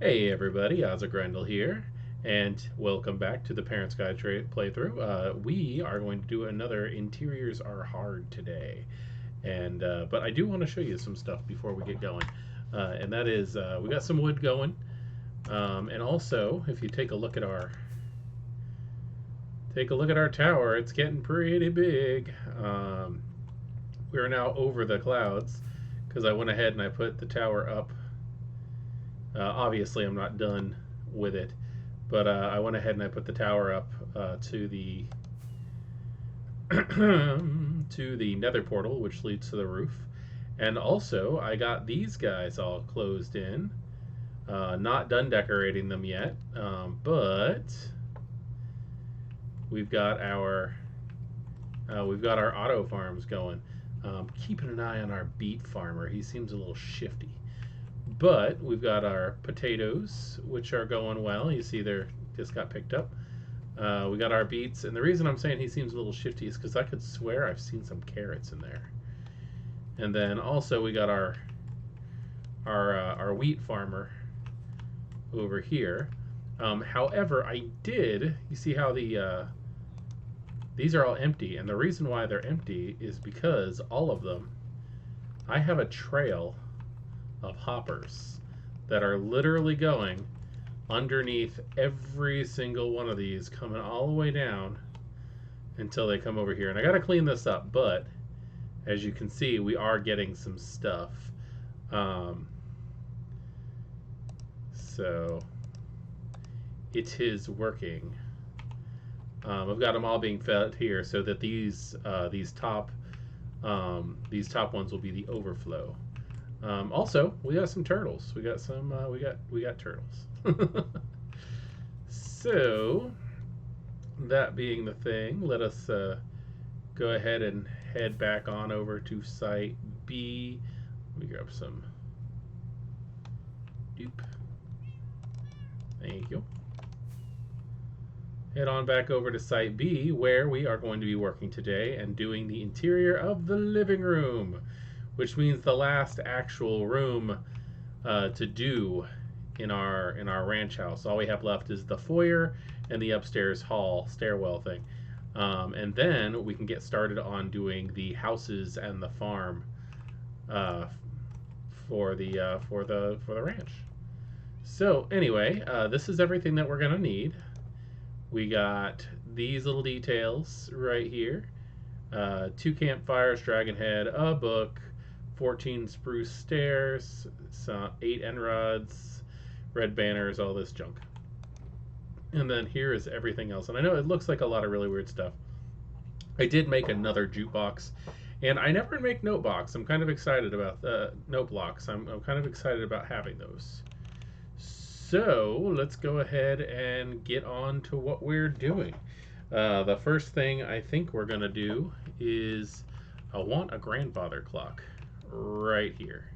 Hey everybody, Grendel here, and welcome back to the Parents Guide playthrough. We are going to do another Interiors Are Hard today, and but I do want to show you some stuff before we get going, and that is we got some wood going, and also if you take a look at our tower, it's getting pretty big. We are now over the clouds because I went ahead and I put the tower up. Obviously, I'm not done with it, but I went ahead and I put the tower up to the to the nether portal, which leads to the roof. And also, I got these guys all closed in. Not done decorating them yet, but we've got our auto farms going. Keeping an eye on our beet farmer. He seems a little shifty. But we've got our potatoes, which are going well. You see they're just got picked up. We got our beets, and the reason I'm saying he seems a little shifty is because I could swear I've seen some carrots in there. And then also we got our wheat farmer over here. However, you see how these are all empty, and the reason why they're empty is because all of them, I have a trail of hoppers that are literally going underneath every single one of these, coming all the way down until they come over here. And I got to clean this up, but as you can see, we are getting some stuff. So it is working. I've got them all being fed here so that these top ones will be the overflow. Also, we got some turtles. We got turtles. So, that being the thing, let us go ahead and head back on over to site B. Let me grab some. Doop. Thank you. Head on back over to site B, where we are going to be working today and doing the interior of the living room, which means the last actual room to do in our ranch house. All we have left is the foyer and the upstairs hall stairwell thing, and then we can get started on doing the houses and the farm for the ranch. So anyway, this is everything that we're gonna need. We got these little details right here. 2 campfires, dragon head, a book, 14 spruce stairs, 8 end rods, red banners, all this junk. And then here is everything else. And I know it looks like a lot of really weird stuff. I did make another jukebox, and I never make note box. I'm kind of excited about note blocks. I'm kind of excited about having those. So let's go ahead and get on to what we're doing. The first thing I think we're going to do is I want a grandfather clock right here.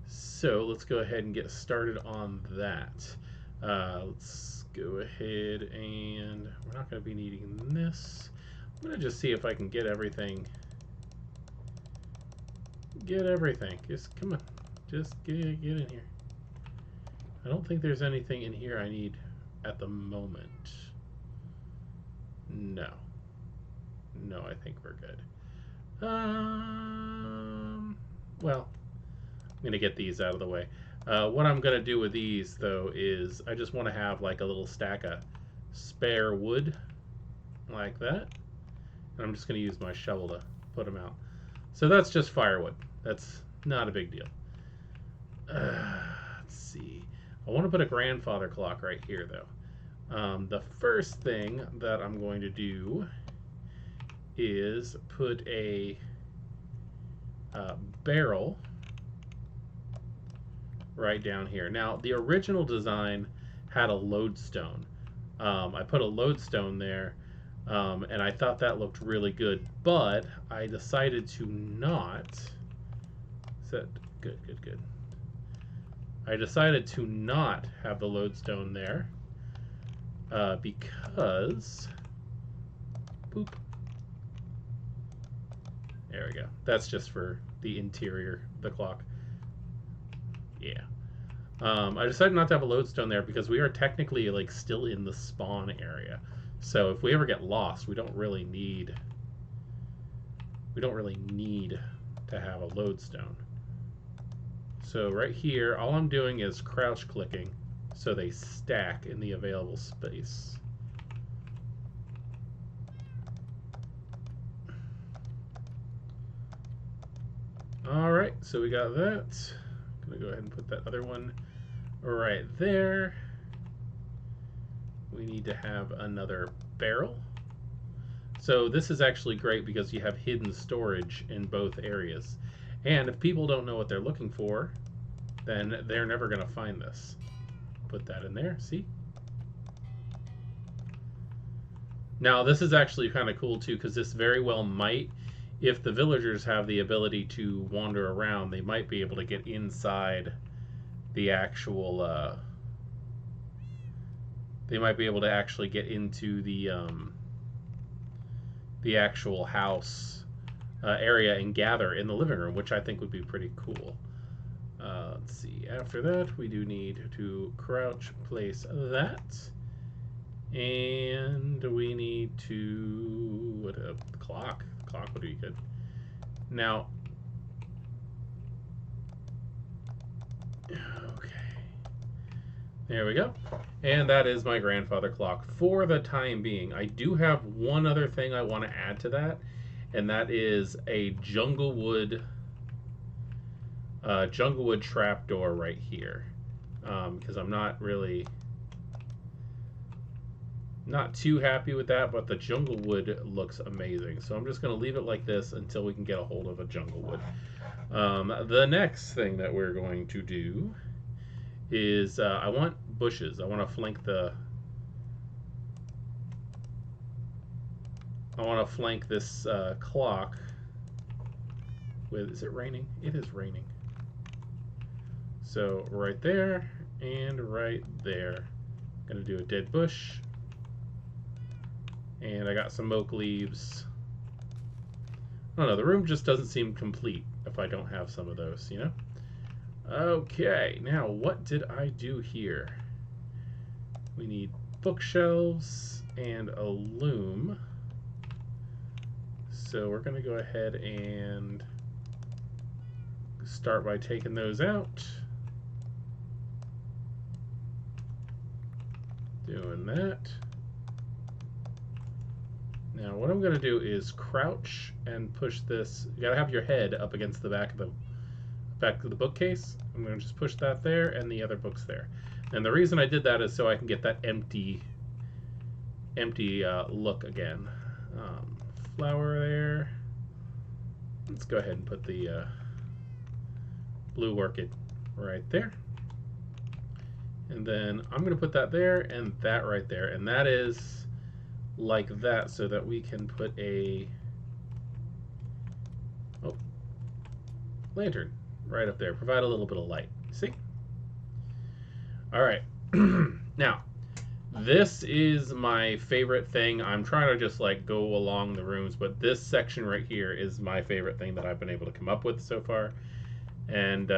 So let's go ahead and get started on that. Let's go ahead, and we're not going to be needing this. I'm going to just see if I can get everything. Just come on. Just get in here. I don't think there's anything in here I need at the moment. No, I think we're good. Well, I'm gonna get these out of the way. What I'm gonna do with these though is I just want to have like a little stack of spare wood like that, and I'm just gonna use my shovel to put them out. So that's just firewood. That's not a big deal. Let's see. I want to put a grandfather clock right here though. The first thing that I'm going to do is put a barrel right down here. Now, the original design had a lodestone. I put a lodestone there, and I thought that looked really good, but I decided to not. Good. I decided to not have the lodestone there because. Boop. There we go. That's just for the interior, the clock. Yeah. I decided not to have a lodestone there because we are technically like still in the spawn area. So if we ever get lost, we don't really need to have a lodestone. So right here, all I'm doing is crouch clicking so they stack in the available space. All right, so we got that. I'm gonna go ahead and put that other one right there. We need to have another barrel. So this is actually great because you have hidden storage in both areas. And if people don't know what they're looking for, then they're never going to find this. Put that in there, see? Now this is actually kind of cool too, because this very well might, if the villagers have the ability to wander around, they might be able to get inside the actual, they might be able to actually get into the actual house area and gather in the living room, which I think would be pretty cool. Let's see. After that, we do need to crouch place that, and we need to what a clock. The clock would be good. Now, okay, there we go. And that is my grandfather clock for the time being. I do have one other thing I want to add to that, and that is a Junglewood trapdoor right here, because I'm not too happy with that, but the Junglewood looks amazing. So I'm just going to leave it like this until we can get a hold of a Junglewood. The next thing that we're going to do is I want bushes. I want to flank this clock with, is it raining? It is raining. So right there and right there. I'm gonna do a dead bush. And I got some oak leaves. I don't know, the room just doesn't seem complete if I don't have some of those, you know? Okay, now what did I do here? We need bookshelves and a loom. So we're going to go ahead and start by taking those out. Doing that. Now what I'm going to do is crouch and push this. You got to have your head up against the back of the bookcase. I'm going to just push that there and the other books there. And the reason I did that is so I can get that empty look again. Flower there. Let's go ahead and put the blue orchid right there. And then I'm going to put that there and that right there. And that is like that so that we can put a lantern right up there. Provide a little bit of light. See? All right. Now, this is my favorite thing. I'm trying to just like go along the rooms, but this section right here is my favorite thing that I've been able to come up with so far. And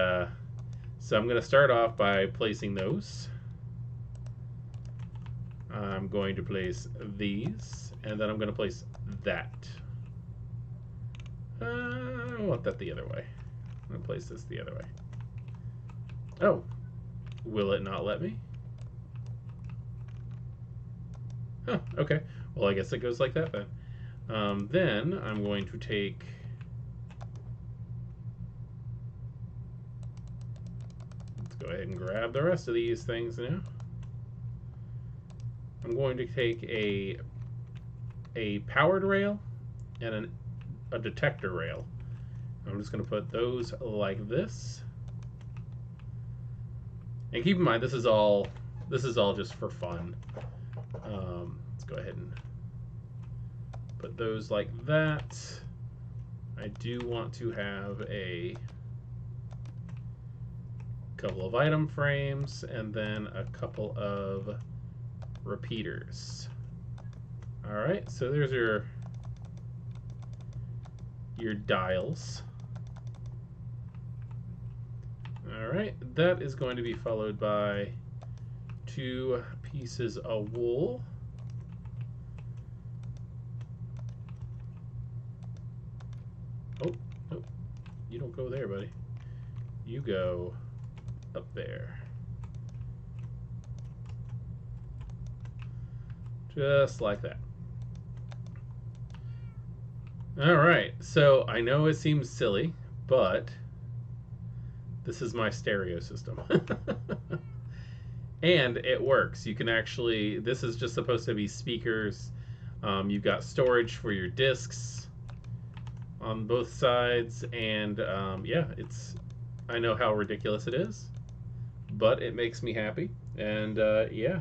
so I'm going to start off by placing those. I'm going to place these, and then I'm going to place that. I want that the other way. I'm going to place this the other way. Oh, will it not let me? Huh, okay. Well, I guess it goes like that then. Then I'm going to take... Let's go ahead and grab the rest of these things now. I'm going to take a powered rail and a detector rail. I'm just going to put those like this. And keep in mind, this is all just for fun. Let's go ahead and put those like that. I do want to have a couple of item frames and then a couple of repeaters. All right, so there's your dials. Alright, that is going to be followed by 2 pieces of wool. Oh, no, you don't go there, buddy. You go up there. Just like that. Alright, so I know it seems silly, but this is my stereo system. And it works. You can actually, this is just supposed to be speakers. You've got storage for your discs on both sides, and yeah, I know how ridiculous it is, but it makes me happy, and yeah,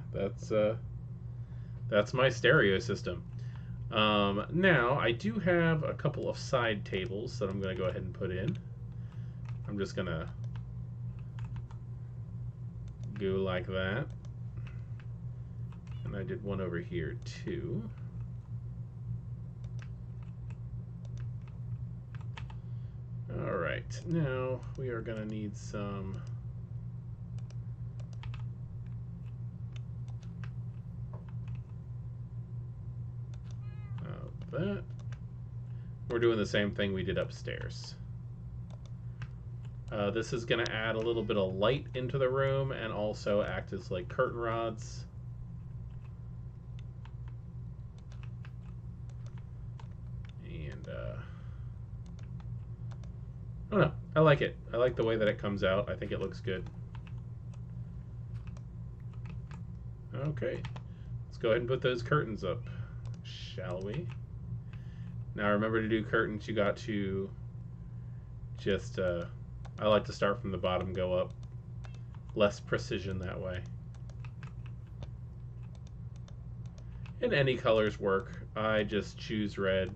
that's my stereo system. Now, I do have a couple of side tables that I'm going to go ahead and put in. I'm just going to go like that. And I did one over here too. Alright, now we are going to need some of that. We're doing the same thing we did upstairs. This is going to add a little bit of light into the room and also act as like curtain rods. And I don't know. I like it. I like the way that it comes out. I think it looks good. Okay. Let's go ahead and put those curtains up, shall we? Now remember, to do curtains, you got to just I like to start from the bottom, go up. Less precision that way. And any colors work. I just choose red.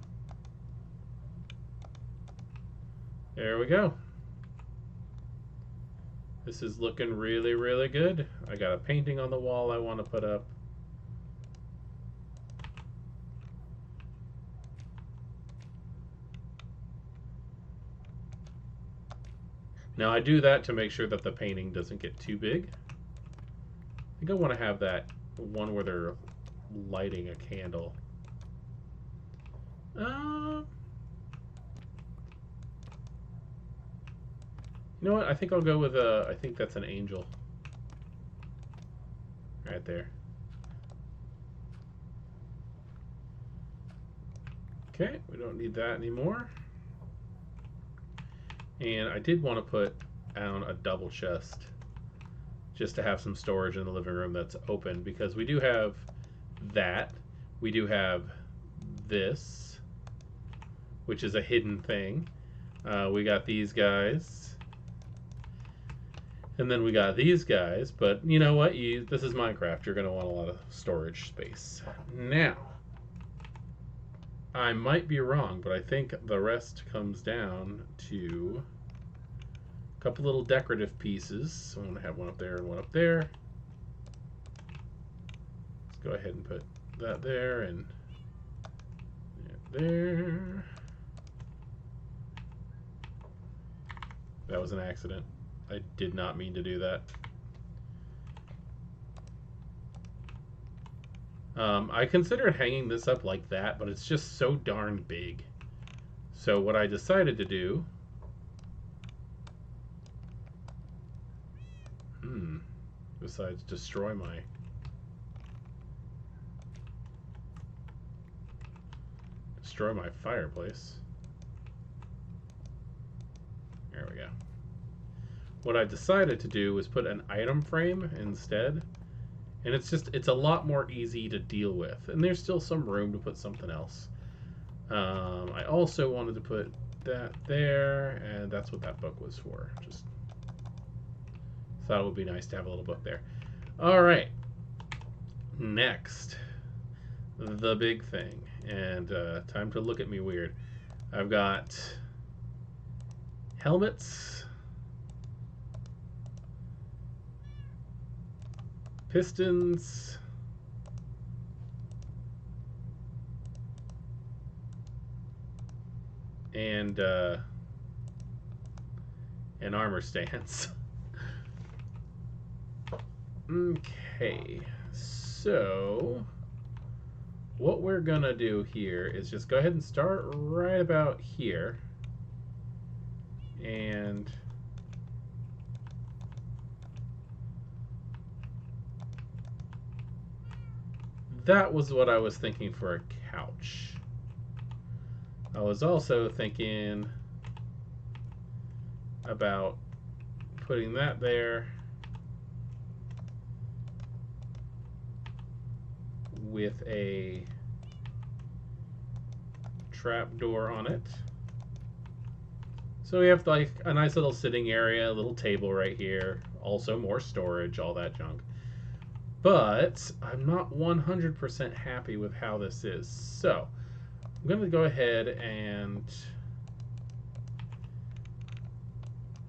There we go. This is looking really, really good. I got a painting on the wall I want to put up. Now I do that to make sure that the painting doesn't get too big. I think I want to have that one where they're lighting a candle. You know what? I think I'll go with I think that's an angel. Right there. Okay, we don't need that anymore. And I did want to put down a double chest just to have some storage in the living room that's open, because we do have that. We do have this, which is a hidden thing. We got these guys. And then we got these guys, but you know what? This is Minecraft. You're going to want a lot of storage space. Now, I might be wrong, but I think the rest comes down to a couple little decorative pieces. So I'm going to have one up there and one up there. Let's go ahead and put that there and there. That was an accident. I did not mean to do that. I considered hanging this up like that, but it's just so darn big. So what I decided to do... besides destroy my... fireplace. There we go. What I decided to do was put an item frame instead, and it's a lot more easy to deal with, and there's still some room to put something else. I also wanted to put that there, and that's what that book was for. Just thought it would be nice to have a little book there. All right, next, the big thing, and time to look at me weird. I've got helmets, pistons, and armor stands. Okay, so what we're gonna do here is just go ahead and start right about here, and that was what I was thinking for a couch. I was also thinking about putting that there with a trap door on it. So we have like a nice little sitting area, a little table right here, also more storage, all that junk. But I'm not 100% happy with how this is. So I'm going to go ahead and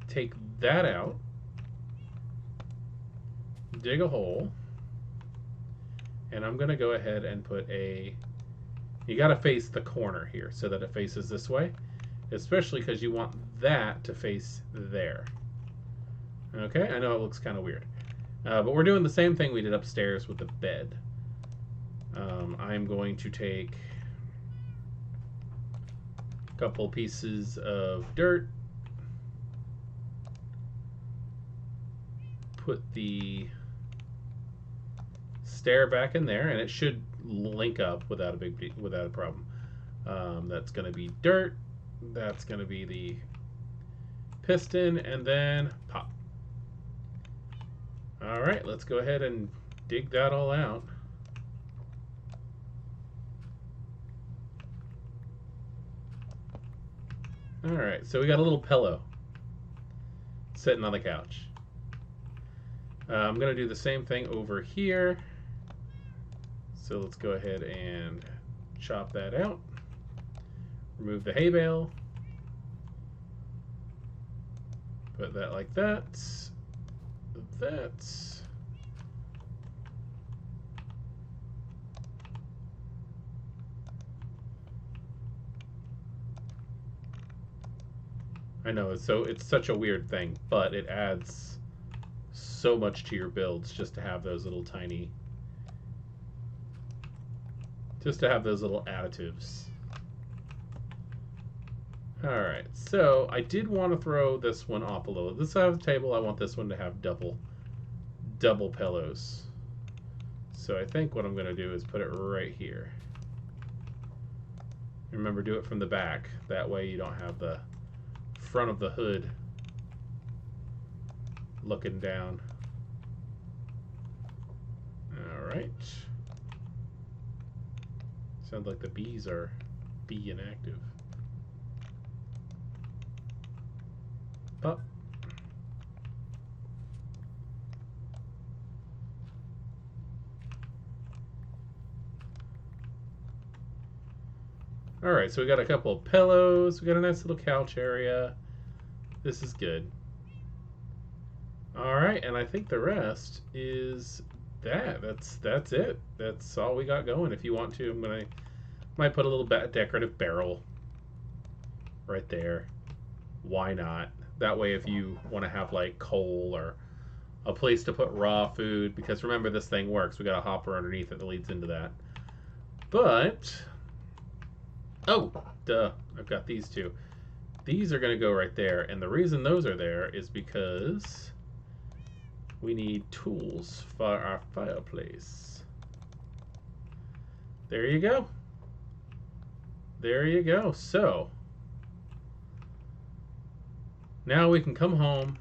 take that out, dig a hole, and I'm going to go ahead and put a, you got to face the corner here so that it faces this way, especially because you want that to face there. Okay, I know it looks kind of weird. But we're doing the same thing we did upstairs with the bed. I'm going to take a couple pieces of dirt, put the stair back in there, and it should link up without a problem. That's going to be dirt. That's going to be the piston, and then pop. All right, let's go ahead and dig that all out. All right, so we got a little pillow sitting on the couch. I'm going to do the same thing over here. So let's go ahead and chop that out. Remove the hay bale. Put that like that. That's I know it's such a weird thing, but it adds so much to your builds just to have those little tiny, just to have those little additives. Alright, so I did want to throw this one off a little. This side of the table, I want this one to have double pillows. So I think what I'm going to do is put it right here. Remember, do it from the back. That way you don't have the front of the hood looking down. Alright. Sounds like the bees are being active. Up. Alright, so we got a couple of pillows. We got a nice little couch area. This is good. Alright, and I think the rest is that. That's it. That's all we got going. If you want to, might put a little decorative barrel right there. Why not? That way, if you want to have like coal or a place to put raw food, because remember this thing works. We got a hopper underneath it that leads into that. But oh, duh! I've got these two. These are going to go right there, and the reason those are there is because we need tools for our fireplace. There you go. There you go. So now we can come home,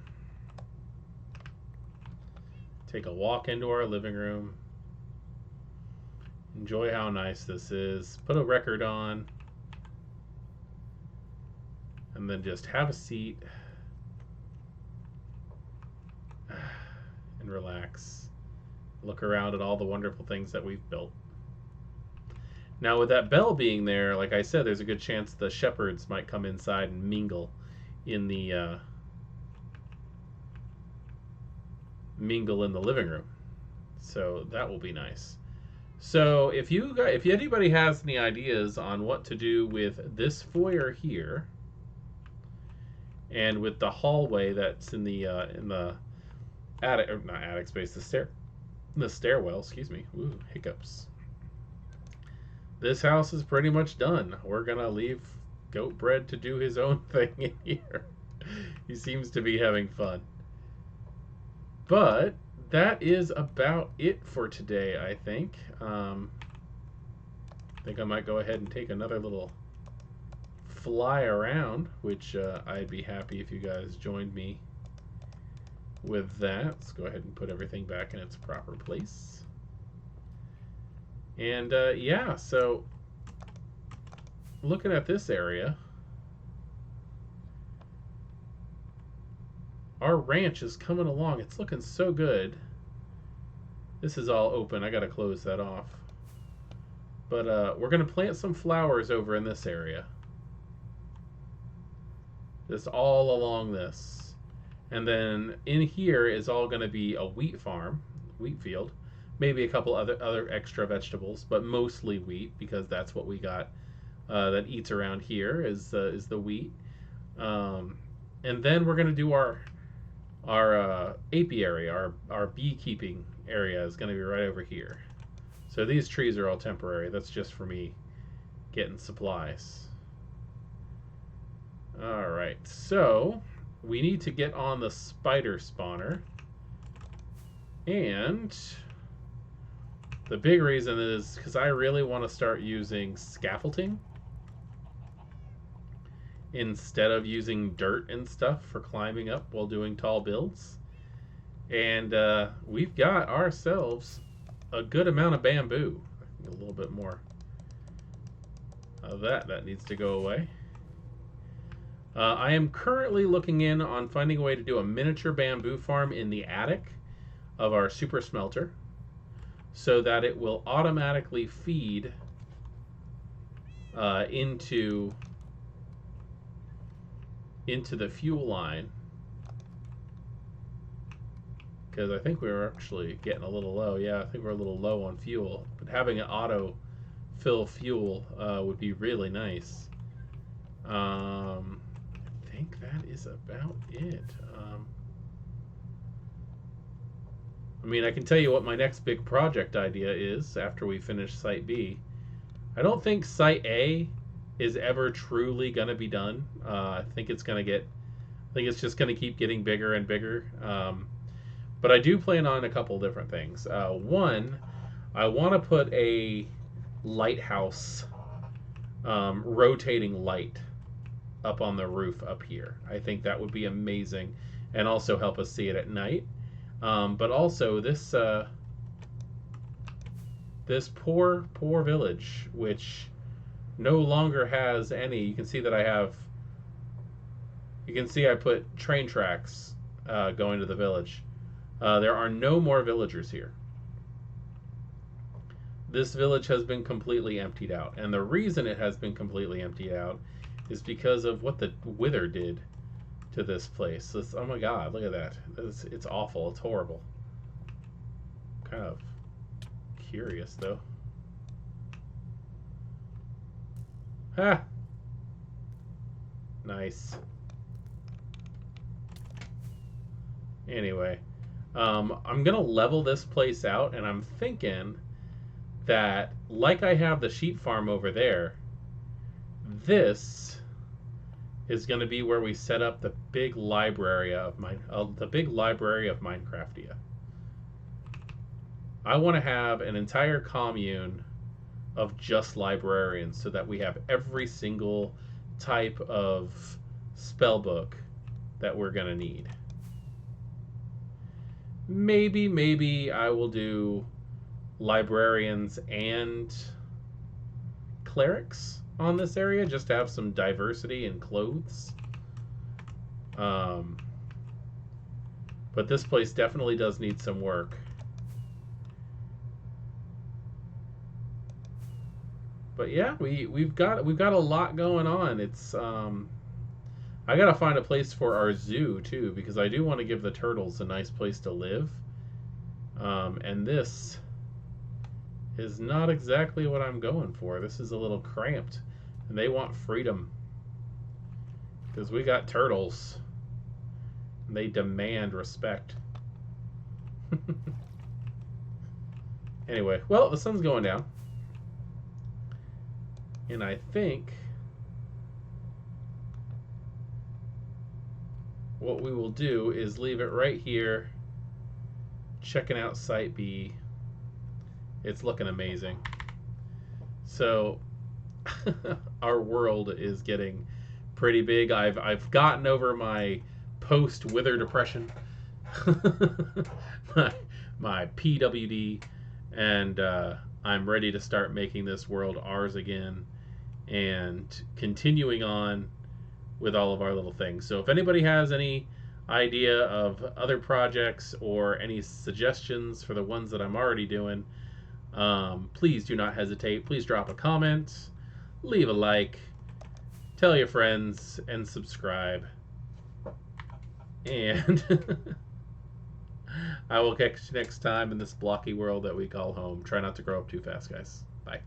take a walk into our living room, enjoy how nice this is, put a record on, and then just have a seat and relax. Look around at all the wonderful things that we've built. Now with that bell being there, like I said, there's a good chance the shepherds might come inside and mingle in the living room. So that will be nice. So if anybody has any ideas on what to do with this foyer here, and with the hallway that's in the attic, or not attic space, the the stairwell, excuse me. Ooh, hiccups. This house is pretty much done. We're gonna leave Goat Bread to do his own thing in here. He seems to be having fun. But that is about it for today, I think. I think I might go ahead and take another little fly around, which I'd be happy if you guys joined me with that. Let's go ahead and put everything back in its proper place. And yeah, so looking at this area, our ranch is coming along. It's looking so good. This is all open. I gotta close that off. But we're gonna plant some flowers over in this area. Just all along this. And then in here is all gonna be a wheat farm, wheat field. Maybe a couple other extra vegetables, but mostly wheat because that's what we got that eats around here is the wheat. And then we're gonna do our apiary, our beekeeping area is going to be right over here. So these trees are all temporary. That's just for me getting supplies. All right, so we need to get on the spider spawner. And the big reason is because I really want to start using scaffolding instead of using dirt and stuff for climbing up while doing tall builds. And we've got ourselves a good amount of bamboo. A little bit more of that needs to go away. I am currently looking in on finding a way to do a miniature bamboo farm in the attic of our super smelter so that it will automatically feed into the fuel line, because I think we were actually getting a little low. Yeah, I think we're a little low on fuel, but having an auto fill fuel would be really nice. I think that is about it. I mean, I can tell you what my next big project idea is after we finish Site B. I don't think Site A is ever truly going to be done. I think it's just going to keep getting bigger and bigger. But I do plan on a couple different things. One, I want to put a lighthouse rotating light up on the roof up here. I think that would be amazing and also help us see it at night. But also this poor village, which no longer has any. You can see that I put train tracks going to the village. There are no more villagers here. This village has been completely emptied out, and the reason it has been completely emptied out is because of what the Wither did to this place. Oh my god, look at that. It's awful. It's horrible. Kind of curious though. Ha! Nice. Anyway, I'm gonna level this place out, and I'm thinking that, like I have the sheep farm over there, this is going to be where we set up the big library of Minecraftia. I want to have an entire commune of just librarians so that we have every single type of spell book that we're going to need. Maybe I will do librarians and clerics on this area just to have some diversity in clothes. But this place definitely does need some work. But yeah, we've got a lot going on. It's I gotta find a place for our zoo too, because I do want to give the turtles a nice place to live. And this is not exactly what I'm going for. This is a little cramped, and they want freedom because we got turtles and they demand respect. Anyway, well, the sun's going down. And I think what we will do is leave it right here, checking out Site B. It's looking amazing. So our world is getting pretty big. I've gotten over my post wither depression, my PWD, and I'm ready to start making this world ours again and continuing on with all of our little things. So if anybody has any idea of other projects or any suggestions for the ones that I'm already doing, please do not hesitate. Please drop a comment, leave a like, tell your friends, and subscribe. And I will catch you next time in this blocky world that we call home. Try not to grow up too fast, guys. Bye.